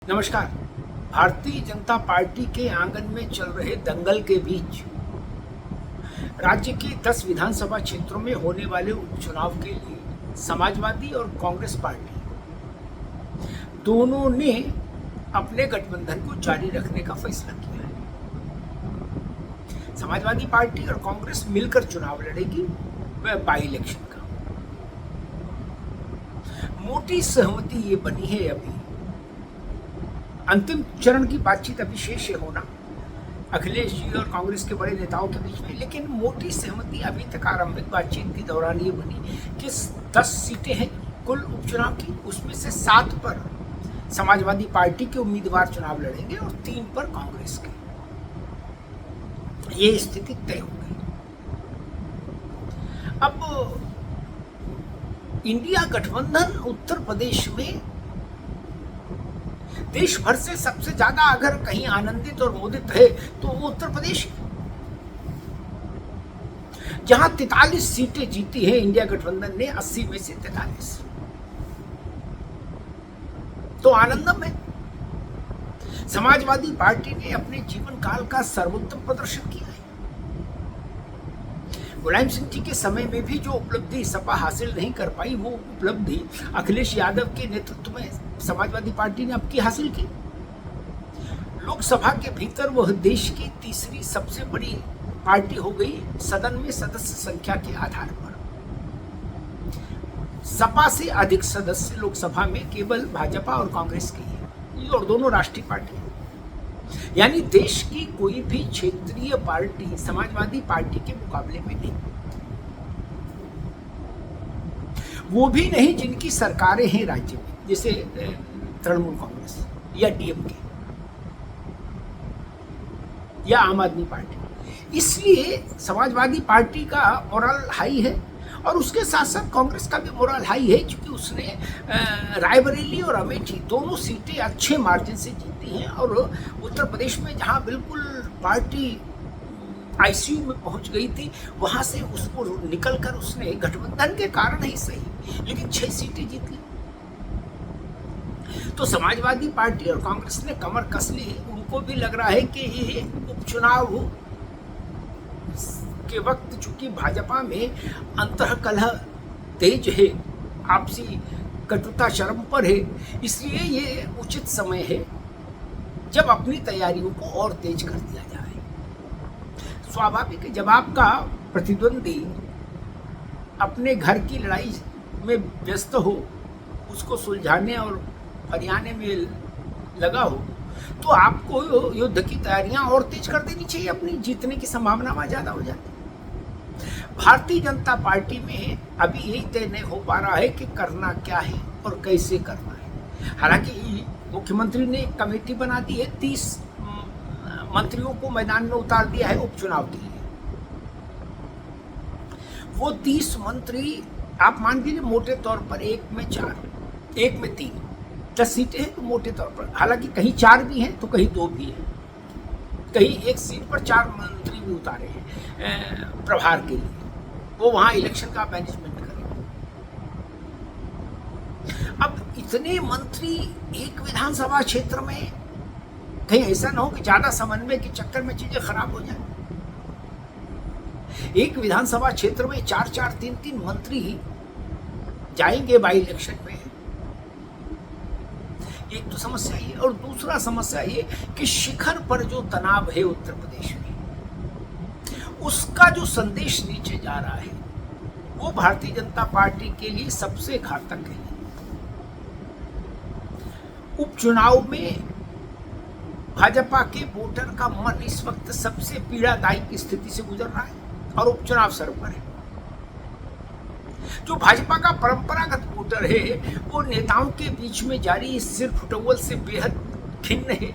नमस्कार। भारतीय जनता पार्टी के आंगन में चल रहे दंगल के बीच राज्य के 10 विधानसभा क्षेत्रों में होने वाले उपचुनाव के लिए समाजवादी और कांग्रेस पार्टी दोनों ने अपने गठबंधन को जारी रखने का फैसला किया है। समाजवादी पार्टी और कांग्रेस मिलकर चुनाव लड़ेगी, वह बाई इलेक्शन का। मोटी सहमति ये बनी है। अभी अंतिम चरण की बातचीत अभी शेष है होना अखिलेश जी और कांग्रेस के बड़े नेताओं के बीच में, लेकिन मोटी सहमति अभी तक आरंभिक बातचीत के दौरान ये बनी कि 10 सीटें हैं कुल उपचुनाव की, उसमें से 7 पर समाजवादी पार्टी के उम्मीदवार चुनाव लड़ेंगे और 3 पर कांग्रेस के। ये स्थिति तय हो गई। अब इंडिया गठबंधन उत्तर प्रदेश में देश भर से सबसे ज्यादा अगर कहीं आनंदित और मोदित है तो वो उत्तर प्रदेश है, जहां 43 सीटें जीती हैं इंडिया गठबंधन ने, 80 में से 43। तो आनंदम है। समाजवादी पार्टी ने अपने जीवन काल का सर्वोत्तम प्रदर्शन किया है। मुलायम सिंह जी के समय में भी जो उपलब्धि सपा हासिल नहीं कर पाई, वो उपलब्धि अखिलेश यादव के नेतृत्व में समाजवादी पार्टी ने अब की हासिल की। लोकसभा के भीतर वह देश की तीसरी सबसे बड़ी पार्टी हो गई सदन में सदस्य संख्या के आधार पर। सपा से अधिक सदस्य लोकसभा में केवल भाजपा और कांग्रेस के हैं, और दोनों राष्ट्रीय पार्टी हैं। यानी देश की कोई भी क्षेत्रीय पार्टी समाजवादी पार्टी के मुकाबले में नहीं, वो भी नहीं जिनकी सरकारें हैं राज्य में, जैसे तृणमूल कांग्रेस या डीएमके या आम आदमी पार्टी। इसलिए समाजवादी पार्टी का मोरल हाई है और उसके साथ साथ कांग्रेस का भी मोरल हाई है, क्योंकि उसने रायबरेली और अमेठी दोनों सीटें अच्छे मार्जिन से जीती हैं। और उत्तर प्रदेश में जहां बिल्कुल पार्टी आईसीयू में पहुंच गई थी, वहां से उसको निकलकर उसने गठबंधन के कारण ही सही, लेकिन 6 सीटें जीत ली। तो समाजवादी पार्टी और कांग्रेस ने कमर कस ली। उनको भी लग रहा है कि ये उपचुनाव के वक्त चूंकि भाजपा में अंतःकलह तेज है, आपसी कटुता चरम पर है, इसलिए ये उचित समय है जब अपनी तैयारियों को और तेज कर दिया जाए। स्वाभाविक है, जब आपका प्रतिद्वंदी अपने घर की लड़ाई में व्यस्त हो, उसको सुलझाने और हरियाणे में लगा हो, तो आपको युद्ध की तैयारियां और तेज कर देनी चाहिए। अपनी जीतने की संभावना वहां ज्यादा हो जाती है। भारतीय जनता पार्टी में अभी यही तय नहीं हो पा रहा है कि करना क्या है और कैसे करना है। हालांकि मुख्यमंत्री ने कमेटी बना दी है, 30 मंत्रियों को मैदान में उतार दिया है उपचुनाव के लिए। वो 30 मंत्री आप मान लीजिए मोटे तौर पर 1 में 4, 1 में 3, 10 सीटें हैं तो मोटे तौर पर, हालांकि कहीं 4 भी हैं तो कहीं 2 भी हैं, कहीं 1 सीट पर 4 मंत्री भी उतारे हैं प्रभार के लिए। वो वहां इलेक्शन का मैनेजमेंट करेंगे। अब इतने मंत्री एक विधानसभा क्षेत्र में, कहीं ऐसा ना हो कि ज्यादा समन्वय के चक्कर में चीजें खराब हो जाए। एक विधानसभा क्षेत्र में 4-4, 3-3 मंत्री जाएंगे बाई इलेक्शन में, एक तो समस्या ये। और दूसरा समस्या ये कि शिखर पर जो तनाव है उत्तर प्रदेश में, उसका जो संदेश नीचे जा रहा है, वो भारतीय जनता पार्टी के लिए सबसे घातक है। उपचुनाव में भाजपा के वोटर का मन इस वक्त सबसे पीड़ादायक स्थिति से गुजर रहा है और उपचुनाव सर पर है। जो भाजपा का परंपरागत वोटर है, वो नेताओं के बीच में जारी इस सिर फुटौल से बेहद खिन्न है,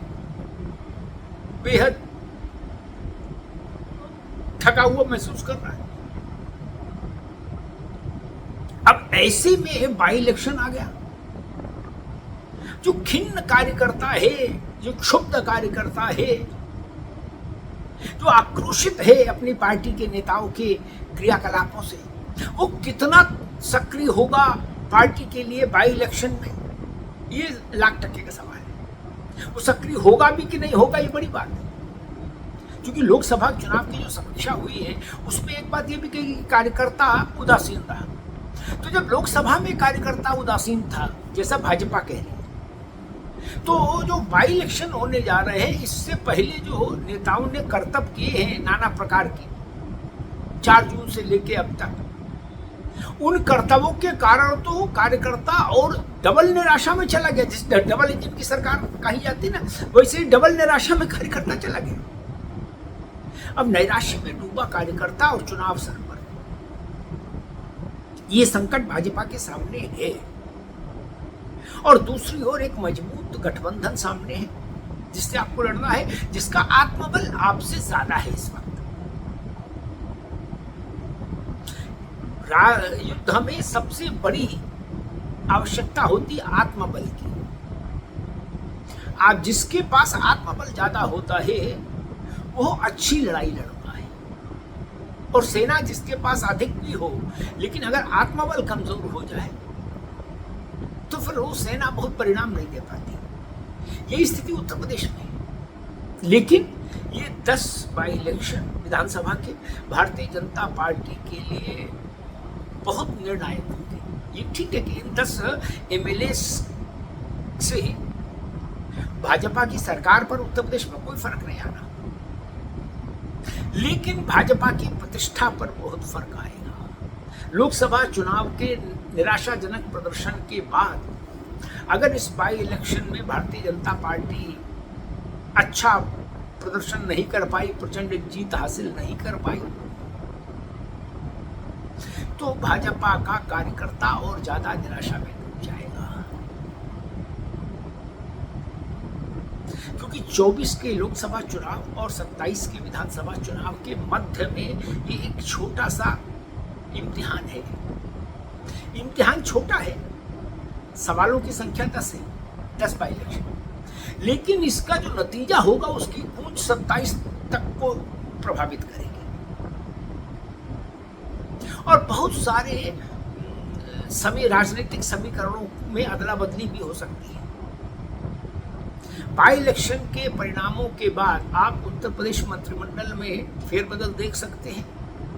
बेहद थका हुआ महसूस कर रहा है। अब ऐसे में बाई इलेक्शन आ गया। जो खिन्न कार्यकर्ता है, जो क्षुब्ध कार्यकर्ता है, जो आक्रोशित है अपनी पार्टी के नेताओं के क्रियाकलापों से, वो कितना सक्रिय होगा पार्टी के लिए बाई इलेक्शन में, ये लाख टके का सवाल है। वो सक्रिय होगा भी कि नहीं होगा ये बड़ी बात है, क्योंकि लोकसभा चुनाव की जो समीक्षा हुई है उसमें एक बात ये भी कही कि कार्यकर्ता उदासीन रहा। तो जब लोकसभा में कार्यकर्ता उदासीन था, जैसा भाजपा कह रही है, तो जो बाई इलेक्शन होने जा रहे हैं इससे पहले जो नेताओं ने करतब किए हैं नाना प्रकार के 4 जून से लेके अब तक, उन कर्तव्यों के कारण तो कार्यकर्ता और डबल निराशा में चला गया। जिस डबल इंजन की सरकार कही जाती ना, वैसे ही डबल निराशा में कार्यकर्ता चला गया। अब नैराश्य में डूबा कार्यकर्ता और चुनाव सर पर। ये संकट भाजपा के सामने है और दूसरी ओर एक मजबूत गठबंधन सामने है जिससे आपको लड़ना है, जिसका आत्मबल आपसे ज्यादा है। इस वक्त युद्ध में सबसे बड़ी आवश्यकता होती आत्मबल की। आप जिसके पास आत्मबल ज्यादा होता है वो अच्छी लड़ाई लड़ता है, और सेना जिसके पास अधिक भी हो लेकिन अगर आत्मबल कमजोर हो जाए तो फिर वो सेना बहुत परिणाम नहीं दे पाती। यही स्थिति उत्तर प्रदेश में है। लेकिन ये 10 बाई इलेक्शन विधानसभा के भारतीय जनता पार्टी के लिए बहुत निर्णायक होंगे। ये ठीक है कि इन 10 एमएलए से भाजपा की सरकार पर उत्तर प्रदेश में कोई फर्क नहीं आना, लेकिन भाजपा की प्रतिष्ठा पर बहुत फर्क आएगा। लोकसभा चुनाव के निराशाजनक प्रदर्शन के बाद अगर इस बाई इलेक्शन में भारतीय जनता पार्टी अच्छा प्रदर्शन नहीं कर पाई, प्रचंड जीत हासिल नहीं कर पाई, तो भाजपा का कार्यकर्ता और ज्यादा निराशा में डूब जाएगा। क्योंकि 24 के लोकसभा चुनाव और 27 के विधानसभा चुनाव के मध्य में ये एक छोटा सा इम्तिहान है। इम्तिहान छोटा है, सवालों की संख्या 10 है, 10 बाई इलेक्शन, लेकिन इसका जो नतीजा होगा उसकी गूंज 27 तक को प्रभावित करेगी और बहुत सारे राजनीतिक समीकरणों में अदला बदली भी हो सकती है। बाई इलेक्शन के परिणामों के बाद आप उत्तर प्रदेश मंत्रिमंडल में फेरबदल देख सकते हैं।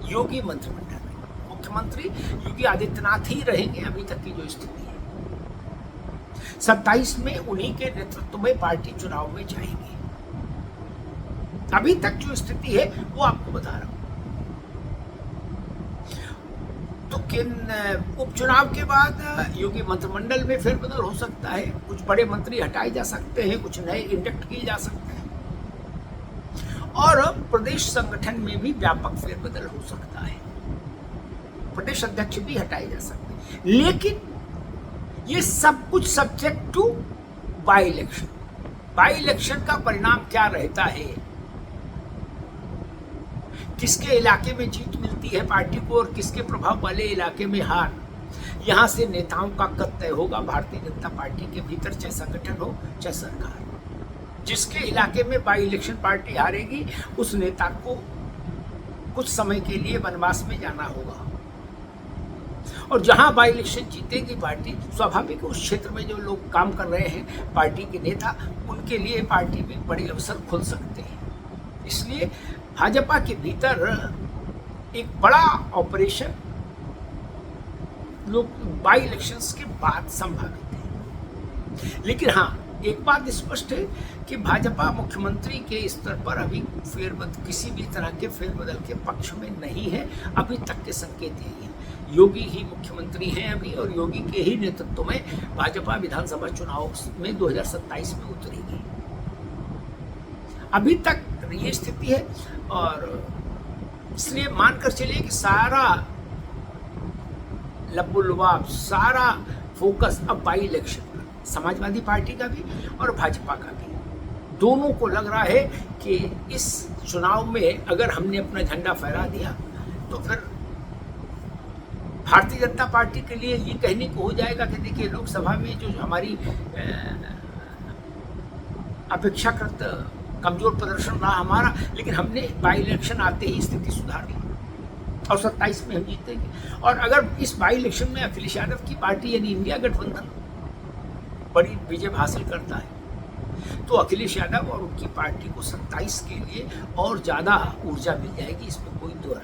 योगी मंत्रिमंडल में मुख्यमंत्री योगी आदित्यनाथ ही रहेंगे अभी तक की जो स्थिति है। 27 में उन्हीं के नेतृत्व में पार्टी चुनाव में जाएगी। अभी तक जो स्थिति है वो आपको बता रहा हूं। तो किन उपचुनाव के बाद योगी मंत्रिमंडल में फेरबदल हो सकता है, कुछ बड़े मंत्री हटाए जा सकते हैं, कुछ नए इंडक्ट किए जा सकते हैं और प्रदेश संगठन में भी व्यापक फेरबदल हो सकता है। प्रदेश अध्यक्ष भी हटाए जा सकते हैं, लेकिन ये सब कुछ subject two by election. By election का परिणाम क्या रहता है, किसके इलाके में जीत मिलती है पार्टी को और किसके प्रभाव वाले इलाके में हार, यहां से नेताओं का कद तय होगा भारतीय जनता पार्टी के भीतर, चाहे संगठन हो चाहे सरकार। जिसके इलाके में बाई इलेक्शन पार्टी हारेगी उस नेता को कुछ समय के लिए वनवास में जाना होगा, और जहां बाई इलेक्शन जीतेगी पार्टी, स्वाभाविक उस क्षेत्र में जो लोग काम कर रहे हैं पार्टी के नेता, उनके लिए पार्टी में बड़े अवसर खुल सकते हैं। इसलिए भाजपा के भीतर एक बड़ा ऑपरेशन लोग बाई इलेक्शंस के बाद संभावित है। लेकिन हाँ, एक बात स्पष्ट है कि भाजपा मुख्यमंत्री के स्तर पर अभी किसी भी तरह के फेरबदल के पक्ष में नहीं है। अभी तक के संकेत यही है, योगी ही मुख्यमंत्री हैं अभी, और योगी के ही नेतृत्व में भाजपा विधानसभा चुनाव में 2027 में उतरेगी। अभी तक ये स्थिति है और इसलिए मानकर चलिए कि सारा लबुलवाब, सारा फोकस अब बाई इलेक्शन पर, समाजवादी पार्टी का भी और भाजपा का भी, दोनों को लग रहा है कि इस चुनाव में अगर हमने अपना झंडा फहरा दिया तो फिर भारतीय जनता पार्टी के लिए ये कहने को हो जाएगा कि देखिए लोकसभा में जो हमारी अपेक्षाकृत कमजोर प्रदर्शन रहा हमारा, लेकिन हमने बाई इलेक्शन आते ही स्थिति सुधार ली और 27 में हम जीतेंगे। और अगर इस बाई इलेक्शन में अखिलेश यादव की पार्टी यानी इंडिया गठबंधन बड़ी विजय हासिल करता है तो अखिलेश यादव और उनकी पार्टी को 27 के लिए और ज़्यादा ऊर्जा मिल जाएगी, इसमें कोई दो